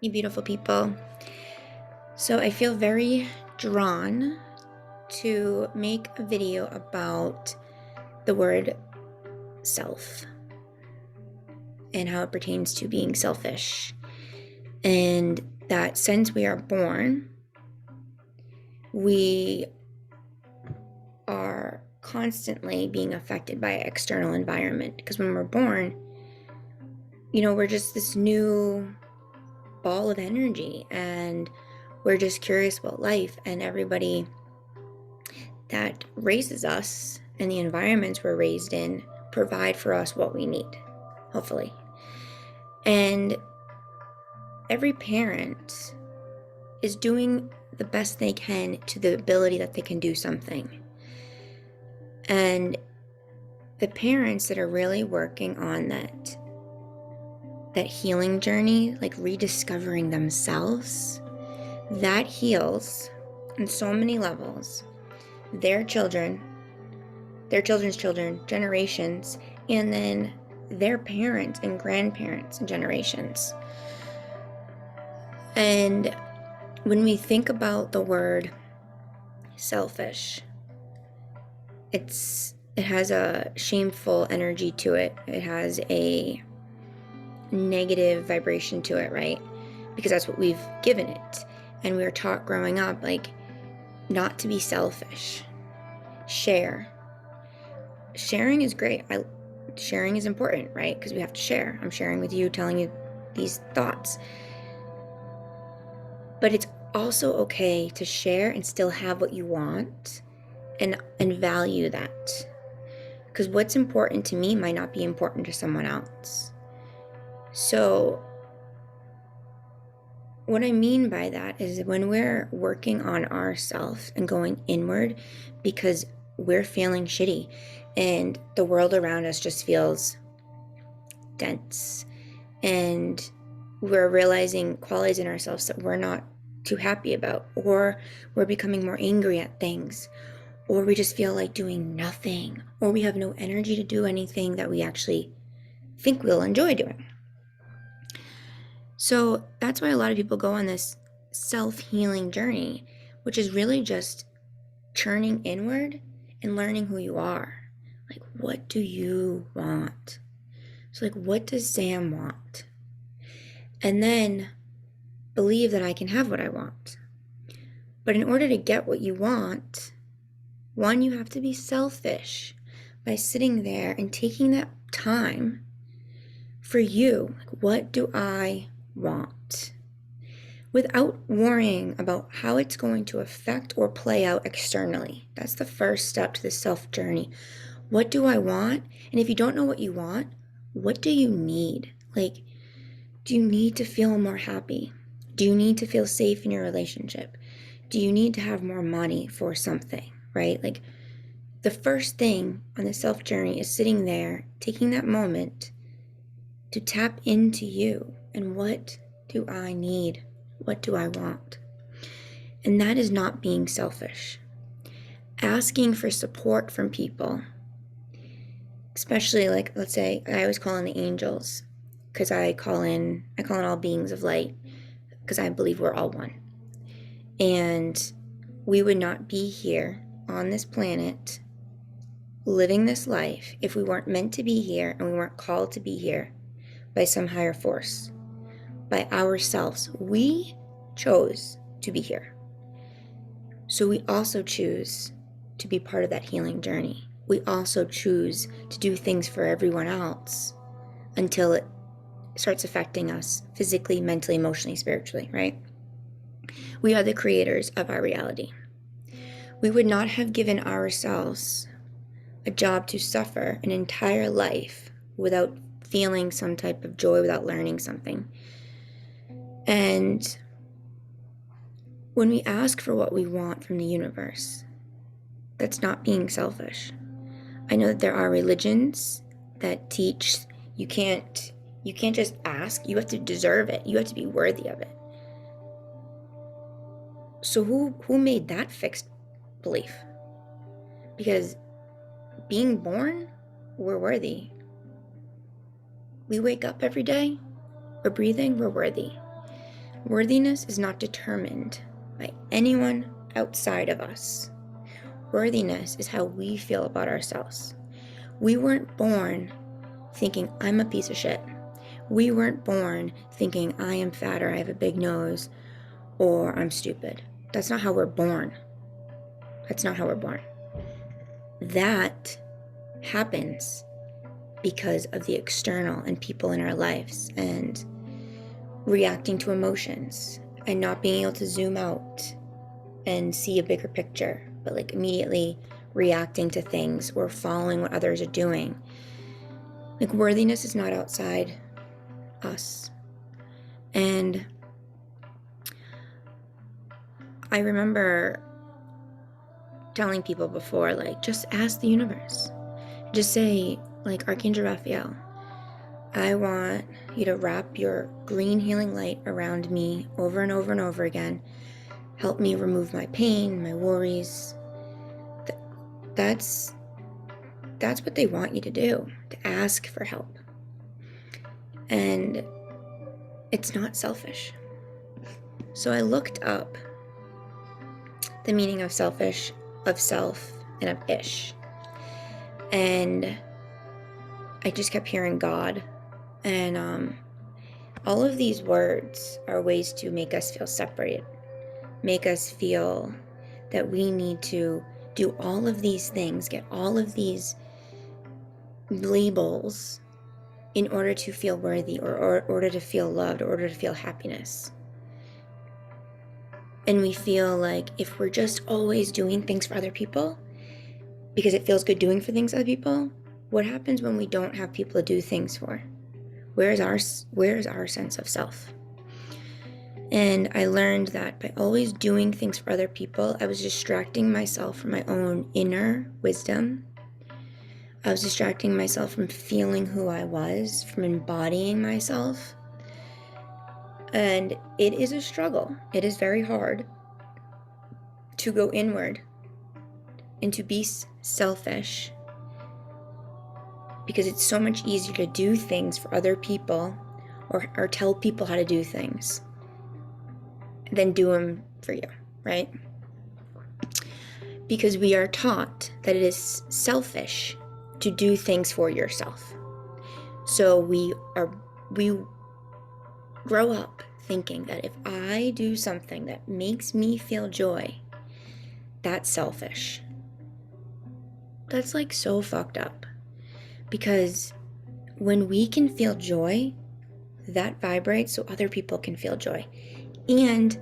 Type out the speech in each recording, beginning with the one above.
You beautiful people. So I feel very drawn to make a video about the word self and how it pertains to being selfish. And that since we are born, we are constantly being affected by external environment. Because when we're born, we're just this new ball of energy and we're just curious about life, and everybody that raises us and the environments we're raised in provide for us what we need, hopefully. And every parent is doing the best they can to the ability that they can do something. And the parents that are really working on that healing journey, like rediscovering themselves, that heals on so many levels their children, their children's children, generations, and then their parents and grandparents and generations. And when we think about the word selfish, it has a shameful energy to it. It has a negative vibration to it, right? Because that's what we've given it. And we were taught growing up, like, not to be selfish. Share. Sharing is great. Sharing is important, right? Because we have to share. I'm sharing with you, telling you these thoughts. But it's also okay to share and still have what you want and value that. Because what's important to me might not be important to someone else. So what I mean by that is when we're working on ourselves and going inward because we're feeling shitty and the world around us just feels dense, and we're realizing qualities in ourselves that we're not too happy about, or we're becoming more angry at things, or we just feel like doing nothing, or we have no energy to do anything that we actually think we'll enjoy doing. So that's why a lot of people go on this self-healing journey, which is really just churning inward and learning who you are. Like, what do you want? So, like, what does Sam want? And then believe that I can have what I want. But in order to get what you want, one, you have to be selfish by sitting there and taking that time for you. Like, what do I want? Without worrying about how it's going to affect or play out externally. That's the first step to the self journey. What do I want? And if you don't know what you want, what do you need? Like, do you need to feel more happy? Do you need to feel safe in your relationship? Do you need to have more money for something, right? Like, the first thing on the self journey is sitting there, taking that moment to tap into you and what do I need? What do I want? And that is not being selfish. Asking for support from people, especially, like, let's say I always call in the angels, because I call in all beings of light, because I believe we're all one. And we would not be here on this planet living this life if we weren't meant to be here and we weren't called to be here by some higher force, by ourselves. We chose to be here. So we also choose to be part of that healing journey. We also choose to do things for everyone else until it starts affecting us physically, mentally, emotionally, spiritually, right? We are the creators of our reality. We would not have given ourselves a job to suffer an entire life without feeling some type of joy, without learning something. And when we ask for what we want from the universe, that's not being selfish. I know that there are religions that teach you can't just ask, you have to deserve it. You have to be worthy of it. So who made that fixed belief? Because being born, we're worthy. We wake up every day, we're breathing, we're worthy. Worthiness is not determined by anyone outside of us. Worthiness is how we feel about ourselves. We weren't born thinking, I'm a piece of shit. We weren't born thinking, I am fat, or I have a big nose, or I'm stupid. That's not how we're born. That's not how we're born. That happens because of the external and people in our lives and reacting to emotions and not being able to zoom out and see a bigger picture, but like immediately reacting to things or following what others are doing. Like, worthiness is not outside us. And I remember telling people before, like, just ask the universe. Just say, like, Archangel Raphael, I want you to wrap your green healing light around me over and over and over again. Help me remove my pain, my worries. That's what they want you to do, to ask for help. And it's not selfish. So I looked up the meaning of selfish, of self, and of ish. And I just kept hearing God. And all of these words are ways to make us feel separated, make us feel that we need to do all of these things, get all of these labels in order to feel worthy, or order to feel loved, or order to feel happiness. And we feel like if we're just always doing things for other people, because it feels good doing for things for other people, what happens when we don't have people to do things for? Where is our sense of self? And I learned that by always doing things for other people, I was distracting myself from my own inner wisdom. I was distracting myself from feeling who I was, from embodying myself. And it is a struggle. It is very hard to go inward and to be selfish, because it's so much easier to do things for other people or tell people how to do things than do them for you, right? Because we are taught that it is selfish to do things for yourself. So we grow up thinking that if I do something that makes me feel joy, that's selfish. That's like so fucked up. Because when we can feel joy, that vibrates so other people can feel joy. And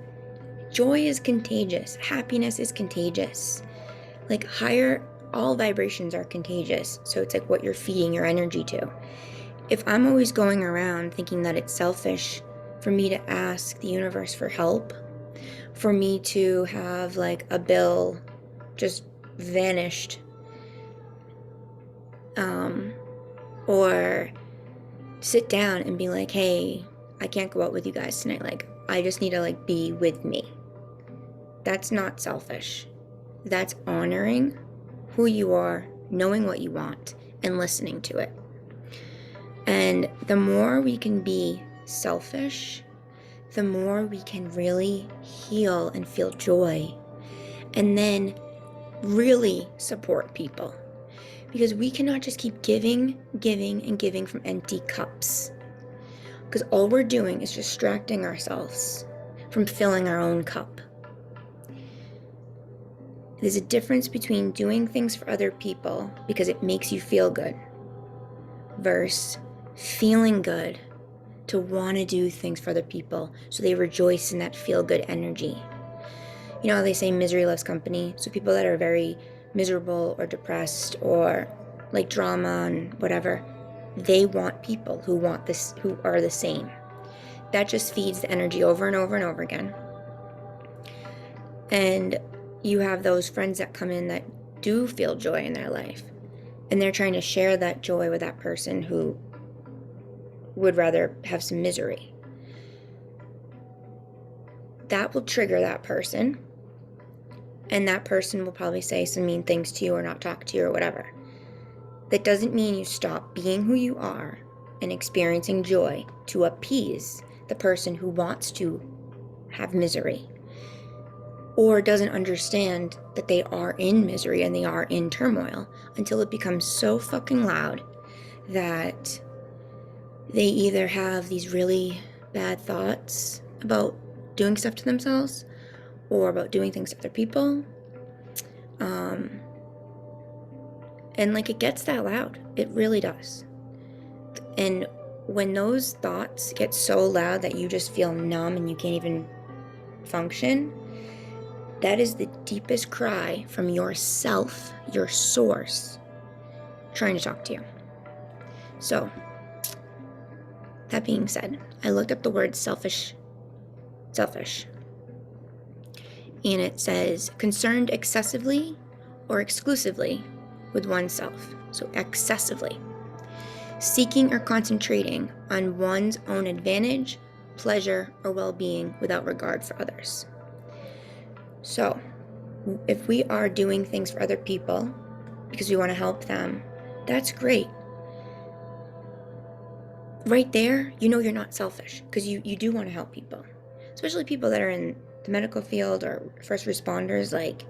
joy is contagious. Happiness is contagious. Like, all vibrations are contagious. So it's like what you're feeding your energy to. If I'm always going around thinking that it's selfish for me to ask the universe for help, for me to have like a bill just vanished, or sit down and be like, hey, I can't go out with you guys tonight. Like, I just need to like be with me. That's not selfish. That's honoring who you are, knowing what you want, and listening to it. And the more we can be selfish, the more we can really heal and feel joy, and then really support people. Because we cannot just keep giving, and giving from empty cups. Because all we're doing is distracting ourselves from filling our own cup. There's a difference between doing things for other people because it makes you feel good versus feeling good to want to do things for other people so they rejoice in that feel-good energy. You know how they say misery loves company? So people that are very miserable or depressed or like drama and whatever, they want people who want this, who are the same. That just feeds the energy over and over and over again. And you have those friends that come in that do feel joy in their life, and they're trying to share that joy with that person who would rather have some misery. That will trigger that person, and that person will probably say some mean things to you or not talk to you or whatever. That doesn't mean you stop being who you are and experiencing joy to appease the person who wants to have misery, or doesn't understand that they are in misery and they are in turmoil until it becomes so fucking loud that they either have these really bad thoughts about doing stuff to themselves or about doing things to other people. And like, it gets that loud. It really does. And when those thoughts get so loud that you just feel numb and you can't even function, that is the deepest cry from yourself, your source, trying to talk to you. So, that being said, I looked up the word selfish, and it says concerned excessively or exclusively with oneself. So excessively. Seeking or concentrating on one's own advantage, pleasure, or well-being without regard for others. So, if we are doing things for other people because we want to help them, that's great. Right there, you know you're not selfish because you do want to help people, especially people that are in the medical field or first responders. Like,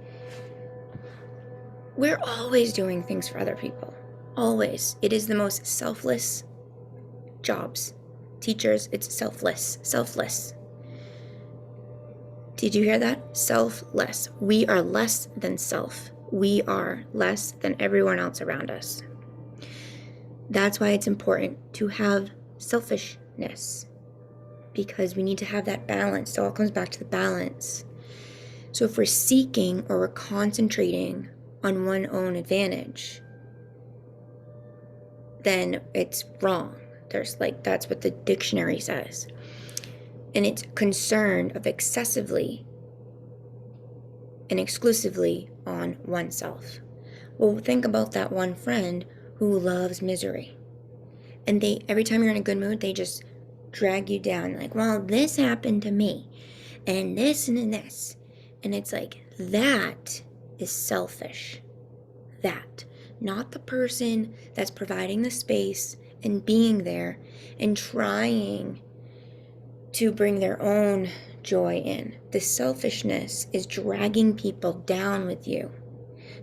we're always doing things for other people. Always. It is the most selfless jobs. Teachers, it's selfless. Did you hear that? Selfless. We are less than self. We are less than everyone else around us. That's why it's important to have selfishness, because we need to have that balance. It all comes back to the balance. So if we're seeking or we're concentrating on one's own advantage, then it's wrong. That's what the dictionary says. And it's concerned of excessively and exclusively on oneself. Well, think about that one friend who loves misery. And every time you're in a good mood, they just drag you down. Like, well, this happened to me, and this and this. And it's like, that is selfish. That. Not the person that's providing the space and being there and trying to bring their own joy in. The selfishness is dragging people down with you.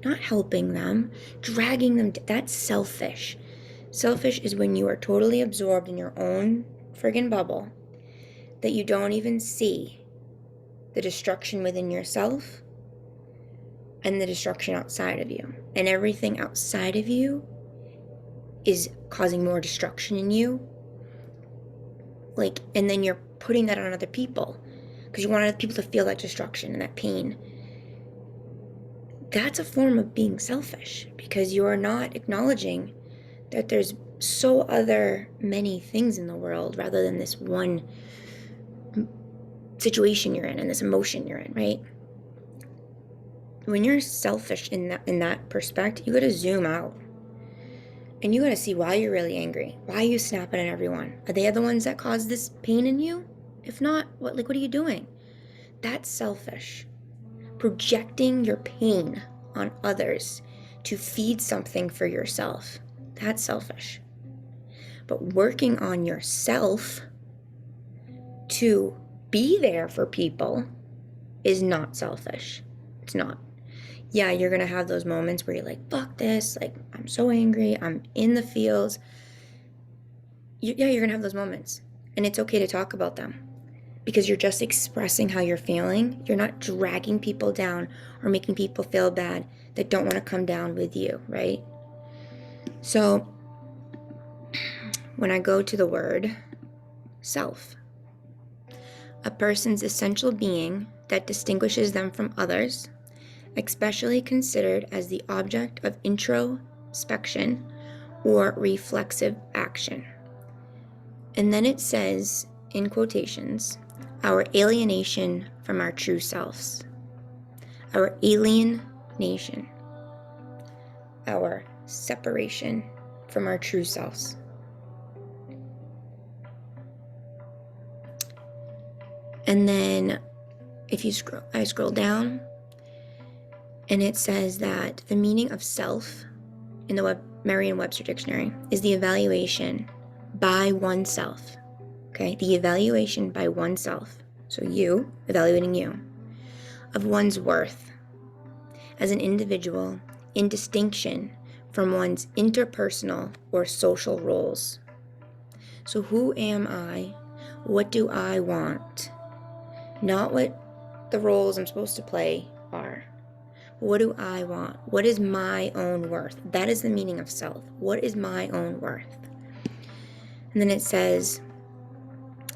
Not helping them, dragging them. That's selfish. Selfish is when you are totally absorbed in your own friggin' bubble, that you don't even see the destruction within yourself and the destruction outside of you. And everything outside of you is causing more destruction in you. And then you're putting that on other people because you want other people to feel that destruction and that pain. That's a form of being selfish, because you are not acknowledging that there's so many things in the world rather than this one situation you're in and this emotion you're in, right? When you're selfish in that perspective, you gotta zoom out. And you gotta see why you're really angry. Why are you snapping at everyone? Are they the ones that cause this pain in you? If not, what are you doing? That's selfish. Projecting your pain on others to feed something for yourself. That's selfish. But working on yourself to be there for people is not selfish. It's not. Yeah, you're going to have those moments where you're like, fuck this. Like, I'm so angry. I'm in the feels. You're going to have those moments. And it's okay to talk about them, because you're just expressing how you're feeling. You're not dragging people down or making people feel bad that don't want to come down with you, right? So when I go to the word self, a person's essential being that distinguishes them from others, especially considered as the object of introspection or reflexive action. And then it says, in quotations, our alienation from our true selves. Our alienation. Our separation from our true selves. And then if you I scroll down, and it says that the meaning of self in the Merriam-Webster dictionary is the evaluation by oneself. Okay, the evaluation by oneself so you, evaluating you, of one's worth as an individual in distinction from one's interpersonal or social roles. So who am I? What do I want? Not what the roles I'm supposed to play are. What do I want? What is my own worth? That is the meaning of self. What is my own worth? And then it says,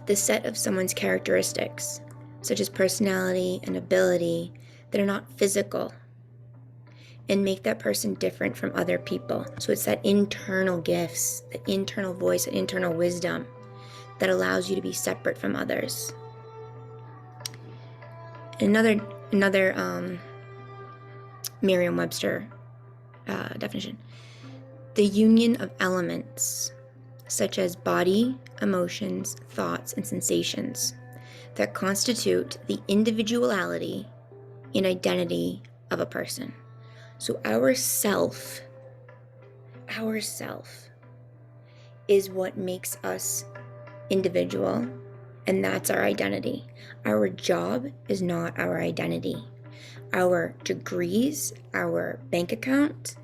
the set of someone's characteristics, such as personality and ability, that are not physical and make that person different from other people. So it's that internal gifts, that internal voice, that internal wisdom that allows you to be separate from others. Another Merriam-Webster definition, the union of elements such as body, emotions, thoughts, and sensations that constitute the individuality and identity of a person. So our self is what makes us individual, and that's our identity. Our job is not our identity. Our degrees, our bank account,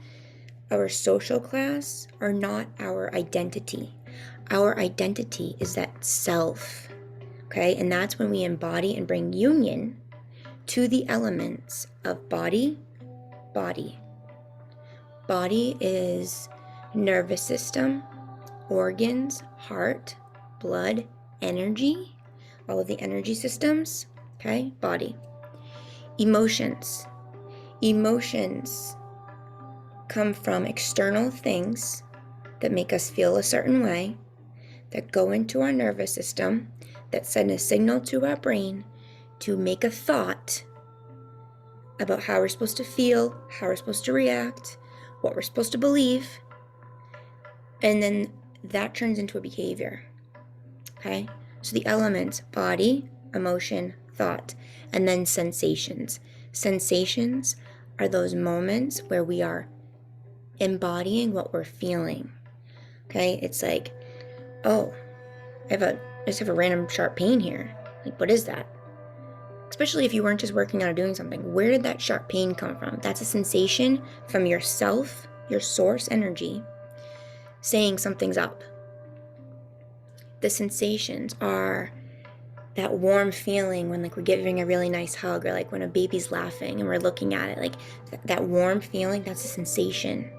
our social class are not our identity. Our identity is that self, okay? And that's when we embody and bring union to the elements of body. Body is nervous system, organs, heart, blood, energy, all of the energy systems, okay? Body. Emotions come from external things that make us feel a certain way, that go into our nervous system, that send a signal to our brain to make a thought about how we're supposed to feel, how we're supposed to react, what we're supposed to believe, and then that turns into a behavior, okay? So the elements, body, emotion, thought, and then sensations. Sensations are those moments where we are embodying what we're feeling, okay? It's like, oh, I just have a random sharp pain here. Like, what is that? Especially if you weren't just working out or doing something. Where did that sharp pain come from? That's a sensation from yourself, your source energy, saying something's up. The sensations are that warm feeling when, like, we're giving a really nice hug, or like when a baby's laughing and we're looking at it, like that warm feeling, that's a sensation.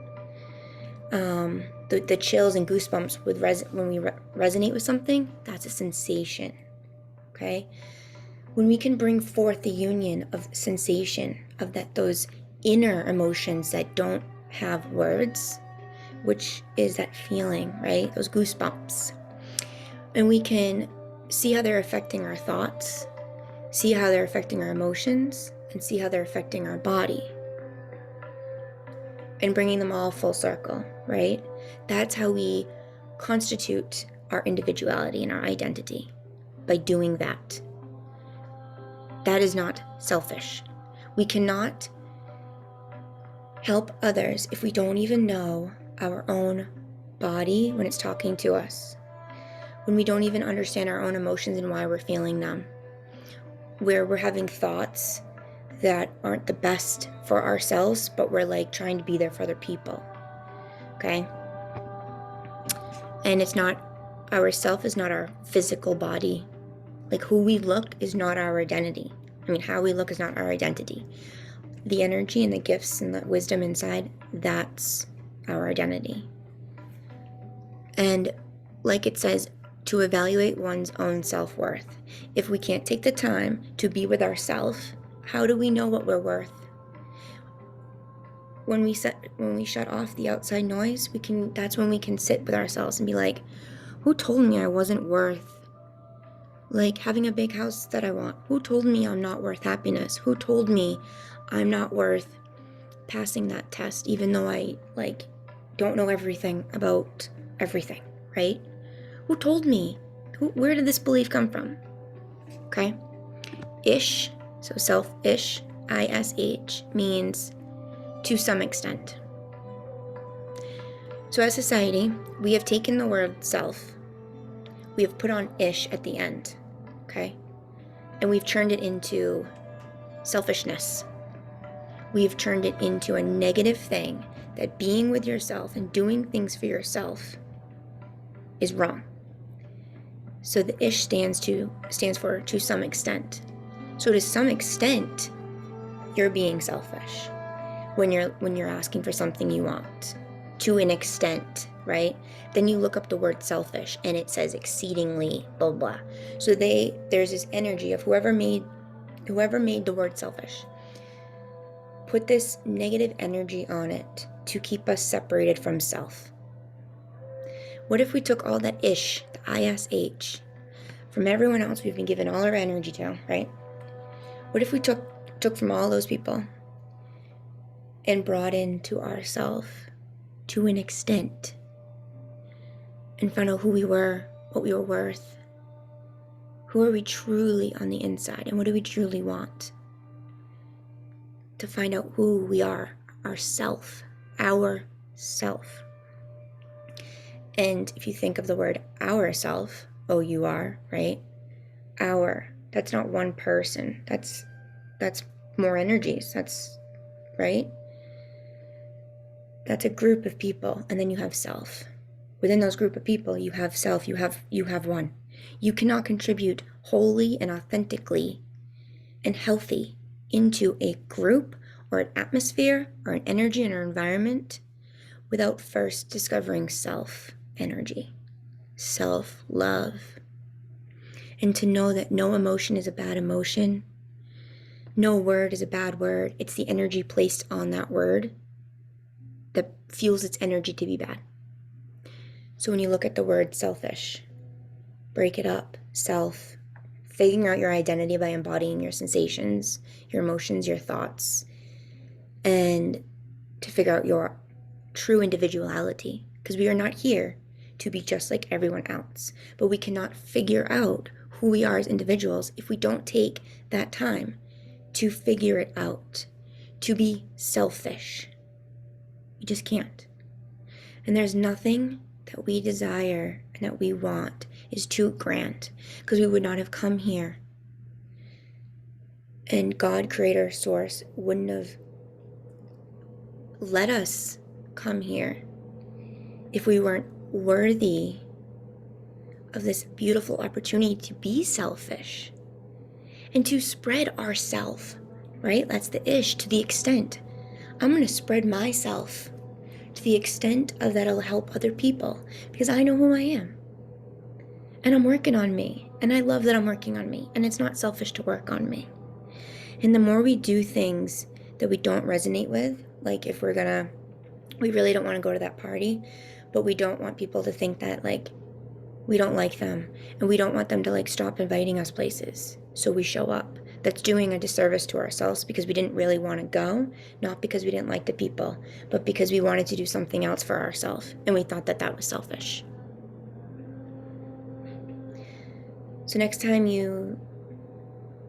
The chills and goosebumps when we resonate with something, that's a sensation, okay? When we can bring forth the union of sensation, of those inner emotions that don't have words, which is that feeling, right? Those goosebumps. And we can see how they're affecting our thoughts, see how they're affecting our emotions, and see how they're affecting our body. And bringing them all full circle, right? That's how we constitute our individuality and our identity, by doing that. That is not selfish. We cannot help others if we don't even know our own body when it's talking to us, when we don't even understand our own emotions and why we're feeling them, where we're having thoughts that aren't the best for ourselves, but we're like trying to be there for other people, okay? And it's not, our self is not our physical body. Like, who we look is not our identity. I mean, how we look is not our identity. The energy and the gifts and the wisdom inside, that's our identity. And like it says, to evaluate one's own self-worth. If we can't take the time to be with ourselves, how do we know what we're worth? When we shut off the outside noise, that's when we can sit with ourselves and be like, who told me I wasn't worth, like, having a big house that I want? Who told me I'm not worth happiness? Who told me I'm not worth passing that test, even though I, like, don't know everything about everything, right? Who told me? Where did this belief come from? Okay? Ish, so self-ish, I-S-H, means to some extent. So as society, we have taken the word self, we have put on ish at the end, okay? and we've turned it into selfishness. We've turned it into a negative thing, that being with yourself and doing things for yourself is wrong. So the ish stands for to some extent. So to some extent, you're being selfish when you're asking for something you want. To an extent, right? Then you look up the word selfish and it says exceedingly blah blah. So there's this energy of whoever made the word selfish put this negative energy on it to keep us separated from self. What if we took all that ish, the ISH, from everyone else we've been given all our energy to, right? What if we took from all those people and brought into ourself to an extent and found out who we were, what we were worth, who are we truly on the inside, and what do we truly want? To find out who we are, ourself. And if you think of the word ourself, O-U-R, right? Our, that's not one person. That's more energies. That's, right? That's a group of people, and then you have self. Within those group of people, you have self, you have one. You cannot contribute wholly and authentically and healthy into a group or an atmosphere or an energy in our environment without first discovering self-energy, self-love. And to know that no emotion is a bad emotion, no word is a bad word. It's the energy placed on that word that fuels its energy to be bad. So when you look at the word selfish, break it up. Self, figuring out your identity by embodying your sensations, your emotions, your thoughts, and to figure out your true individuality. Because we are not here to be just like everyone else. But we cannot figure out who we are as individuals if we don't take that time to figure it out, to be selfish. You just can't. And there's nothing that we desire and that we want is too grand, because we would not have come here. And God, creator, source, wouldn't have let us come here if we weren't worthy of this beautiful opportunity to be selfish and to spread ourself, right? That's the ish, to the extent. I'm going to spread myself to the extent of that it'll help other people, because I know who I am. And I'm working on me. And I love that I'm working on me. And it's not selfish to work on me. And the more we do things that we don't resonate with, like if we really don't want to go to that party, but we don't want people to think that we don't like them, and we don't want them to stop inviting us places. So we show up. That's doing a disservice to ourselves, because we didn't really want to go, not because we didn't like the people, but because we wanted to do something else for ourselves, and we thought that that was selfish. So next time you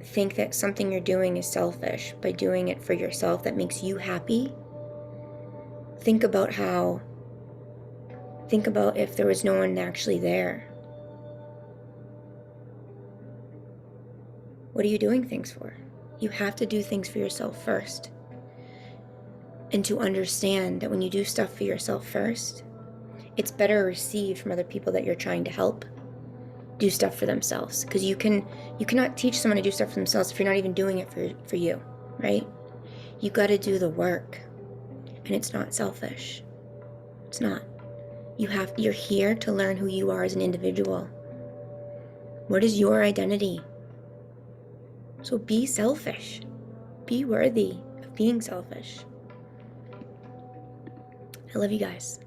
think that something you're doing is selfish, by doing it for yourself that makes you happy, think about if there was no one actually there. What are you doing things for? You have to do things for yourself first. And to understand that when you do stuff for yourself first, it's better received from other people that you're trying to help do stuff for themselves. Because you cannot teach someone to do stuff for themselves if you're not even doing it for you, right? You got to do the work. And it's not selfish. It's not. You're here to learn who you are as an individual. What is your identity? So be selfish. Be worthy of being selfish. I love you guys.